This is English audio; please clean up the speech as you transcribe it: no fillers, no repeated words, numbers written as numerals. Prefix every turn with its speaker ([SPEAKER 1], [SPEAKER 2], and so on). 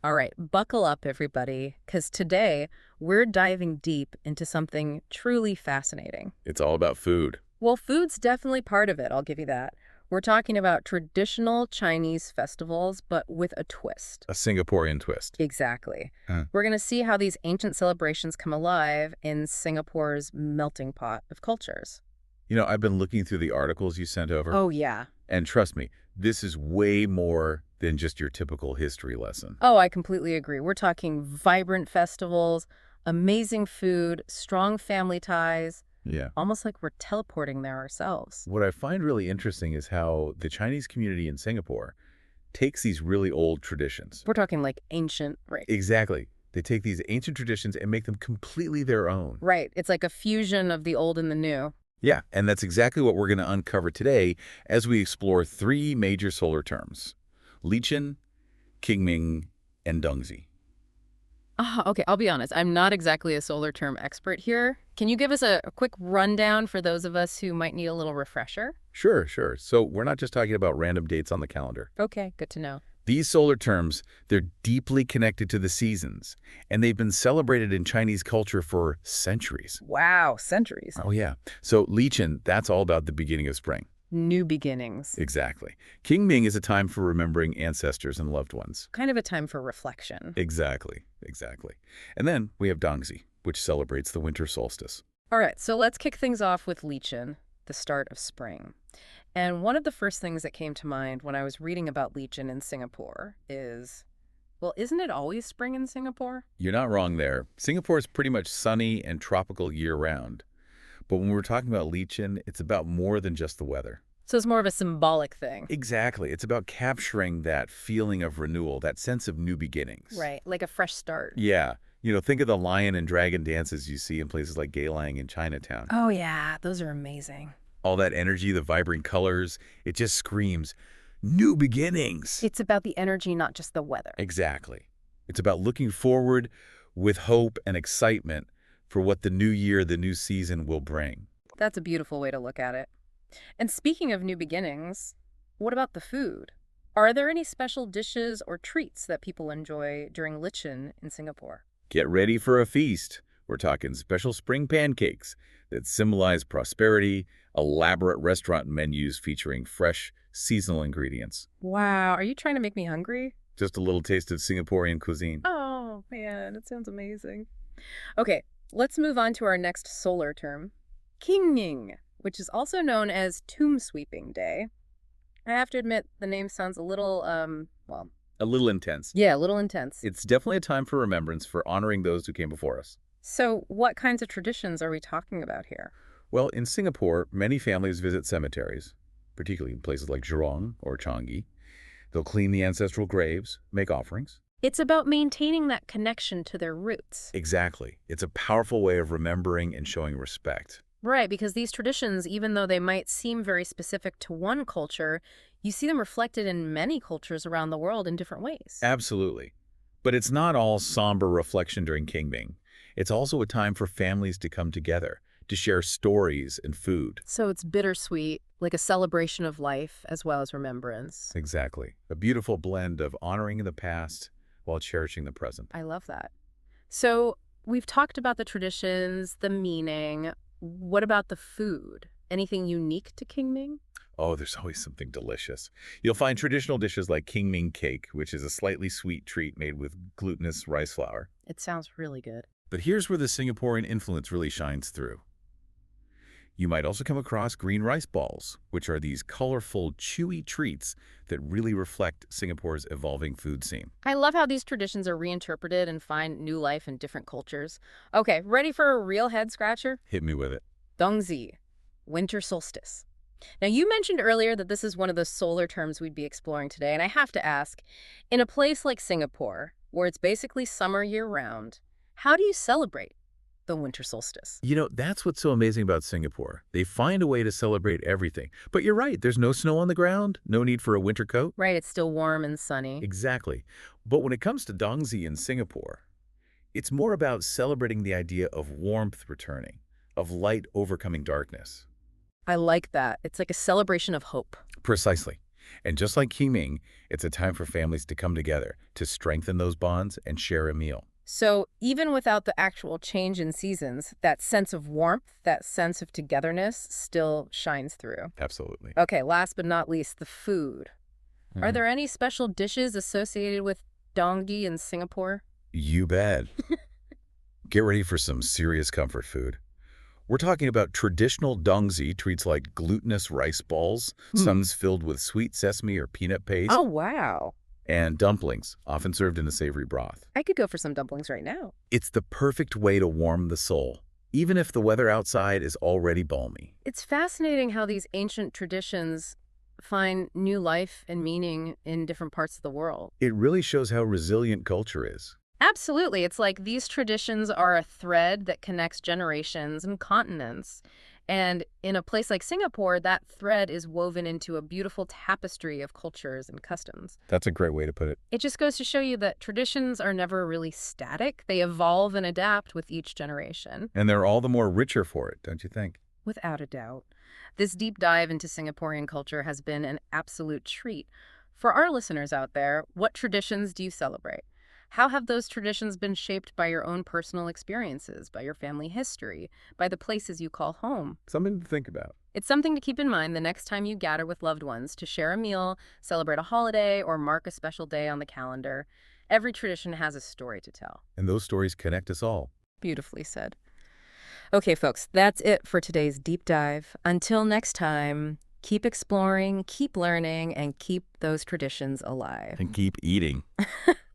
[SPEAKER 1] All right, buckle up, everybody, because today we're diving deep into something truly fascinating.
[SPEAKER 2] It's all about food.
[SPEAKER 1] Well, food's definitely part of it, I'll give you that. We're talking about traditional Chinese festivals, but with a twist.
[SPEAKER 2] A Singaporean twist.
[SPEAKER 1] Exactly.
[SPEAKER 2] Huh.
[SPEAKER 1] We're going to see how these ancient celebrations come alive in Singapore's melting pot of cultures.
[SPEAKER 2] I've been looking through the articles you sent over,
[SPEAKER 1] Oh, yeah.
[SPEAKER 2] and trust me, this is way more than just your typical history lesson.
[SPEAKER 1] Oh, I completely agree. We're talking vibrant festivals, amazing food, strong family ties,
[SPEAKER 2] Yeah.
[SPEAKER 1] almost like we're teleporting there ourselves.
[SPEAKER 2] What I find really interesting is how the Chinese community in Singapore takes these really old traditions.
[SPEAKER 1] We're talking like ancient, right?
[SPEAKER 2] Exactly. They take these ancient traditions and make them completely their own.
[SPEAKER 1] Right. It's like a fusion of the old and the new.
[SPEAKER 2] Yeah, and that's exactly what we're going to uncover today as we explore three major solar terms: Lichun, Qingming, and Dongzhi.
[SPEAKER 1] Okay, I'll be honest. I'm not exactly a solar term expert here. Can you give us a quick rundown for those of us who might need a little refresher?
[SPEAKER 2] Sure, sure. So we're not just talking about random dates on the calendar.
[SPEAKER 1] Okay, good to know.
[SPEAKER 2] These solar terms, they're deeply connected to the seasons, and they've been celebrated in Chinese culture for centuries.
[SPEAKER 1] Wow, centuries.
[SPEAKER 2] Oh, yeah. So Lichun, that's all about the beginning of spring.
[SPEAKER 1] New beginnings.
[SPEAKER 2] Exactly. Qingming is a time for remembering ancestors and loved ones.
[SPEAKER 1] Kind of a time for reflection.
[SPEAKER 2] Exactly, exactly. And then we have Dongzhi, which celebrates the winter solstice.
[SPEAKER 1] All right, so let's kick things off with Lichun, the start of spring. And one of the first things that came to mind when I was reading about Lichun in Singapore is, well, isn't it always spring in Singapore?
[SPEAKER 2] You're not wrong there. Singapore is pretty much sunny and tropical year-round. But when we're talking about Lichun, it's about more than just the weather.
[SPEAKER 1] So it's more of a symbolic thing.
[SPEAKER 2] Exactly. It's about capturing that feeling of renewal, that sense of new beginnings.
[SPEAKER 1] Right, like a fresh start.
[SPEAKER 2] Yeah. Think of the lion and dragon dances you see in places like Geylang and Chinatown.
[SPEAKER 1] Oh, yeah, those are amazing.
[SPEAKER 2] All that energy, the vibrant colors, it just screams, new beginnings.
[SPEAKER 1] It's about the energy, not just the weather.
[SPEAKER 2] Exactly. It's about looking forward with hope and excitement for what the new year, the new season will bring.
[SPEAKER 1] That's a beautiful way to look at it. And speaking of new beginnings, what about the food? Are there any special dishes or treats that people enjoy during Lichun in Singapore?
[SPEAKER 2] Get ready for a feast. We're talking special spring pancakes that symbolize prosperity, elaborate restaurant menus featuring fresh, seasonal ingredients.
[SPEAKER 1] Wow, are you trying to make me hungry?
[SPEAKER 2] Just a little taste of Singaporean cuisine.
[SPEAKER 1] Oh, man, it sounds amazing. Okay, let's move on to our next solar term, Qingming, which is also known as Tomb Sweeping Day. I have to admit, the name sounds a little, well...
[SPEAKER 2] A little intense.
[SPEAKER 1] Yeah, a little intense.
[SPEAKER 2] It's definitely a time for remembrance, for honoring those who came before us.
[SPEAKER 1] So what kinds of traditions are we talking about here?
[SPEAKER 2] Well, in Singapore, many families visit cemeteries, particularly in places like Jurong or Changi. They'll clean the ancestral graves, make offerings.
[SPEAKER 1] It's about maintaining that connection to their roots.
[SPEAKER 2] Exactly. It's a powerful way of remembering and showing respect.
[SPEAKER 1] Right, because these traditions, even though they might seem very specific to one culture, you see them reflected in many cultures around the world in different ways.
[SPEAKER 2] Absolutely. But it's not all somber reflection during Qingming. It's also a time for families to come together, to share stories and food.
[SPEAKER 1] So it's bittersweet, like a celebration of life as well as remembrance.
[SPEAKER 2] Exactly. A beautiful blend of honoring the past while cherishing the present.
[SPEAKER 1] I love that. So we've talked about the traditions, the meaning. What about the food? Anything unique to Qingming?
[SPEAKER 2] Oh, there's always something delicious. You'll find traditional dishes like Qingming cake, which is a slightly sweet treat made with glutinous rice flour.
[SPEAKER 1] It sounds really good.
[SPEAKER 2] But here's where the Singaporean influence really shines through. You might also come across green rice balls, which are these colorful, chewy treats that really reflect Singapore's evolving food scene.
[SPEAKER 1] I love how these traditions are reinterpreted and find new life in different cultures. Okay, ready for a real head scratcher?
[SPEAKER 2] Hit me with it.
[SPEAKER 1] Dongzhi, winter solstice. Now, you mentioned earlier that this is one of the solar terms we'd be exploring today, and I have to ask, in a place like Singapore, where it's basically summer year-round, how do you celebrate the winter solstice?
[SPEAKER 2] That's what's so amazing about Singapore. They find a way to celebrate everything. But you're right, there's no snow on the ground, no need for a winter coat.
[SPEAKER 1] Right, it's still warm and sunny.
[SPEAKER 2] Exactly. But when it comes to Dongzhi in Singapore, it's more about celebrating the idea of warmth returning, of light overcoming darkness.
[SPEAKER 1] I like that. It's like a celebration of hope.
[SPEAKER 2] Precisely. And just like Qingming, it's a time for families to come together, to strengthen those bonds and share a meal.
[SPEAKER 1] So even without the actual change in seasons, that sense of warmth, that sense of togetherness still shines through.
[SPEAKER 2] Absolutely.
[SPEAKER 1] Okay, last but not least, the food. Are
[SPEAKER 2] Mhm.
[SPEAKER 1] there any special dishes associated with Dongzhi in Singapore?
[SPEAKER 2] You bet. Get ready for some serious comfort food. We're talking about traditional Dongzhi treats like glutinous rice balls,
[SPEAKER 1] Hmm.
[SPEAKER 2] some filled with sweet sesame or peanut paste,
[SPEAKER 1] Oh, wow.
[SPEAKER 2] and dumplings, often served in a savory broth.
[SPEAKER 1] I could go for some dumplings right now.
[SPEAKER 2] It's the perfect way to warm the soul, even if the weather outside is already balmy.
[SPEAKER 1] It's fascinating how these ancient traditions find new life and meaning in different parts of the world.
[SPEAKER 2] It really shows how resilient culture is.
[SPEAKER 1] Absolutely. It's like these traditions are a thread that connects generations and continents. And in a place like Singapore, that thread is woven into a beautiful tapestry of cultures and customs.
[SPEAKER 2] That's a great way to put it.
[SPEAKER 1] It just goes to show you that traditions are never really static. They evolve and adapt with each generation.
[SPEAKER 2] And they're all the more richer for it, don't you think?
[SPEAKER 1] Without a doubt. This deep dive into Singaporean culture has been an absolute treat. For our listeners out there, what traditions do you celebrate? How have those traditions been shaped by your own personal experiences, by your family history, by the places you call home?
[SPEAKER 2] Something to think about.
[SPEAKER 1] It's something to keep in mind the next time you gather with loved ones to share a meal, celebrate a holiday, or mark a special day on the calendar. Every tradition has a story to tell.
[SPEAKER 2] And those stories connect us all.
[SPEAKER 1] Beautifully said. Okay, folks, that's it for today's deep dive. Until next time, keep exploring, keep learning, and keep those traditions alive.
[SPEAKER 2] And keep eating.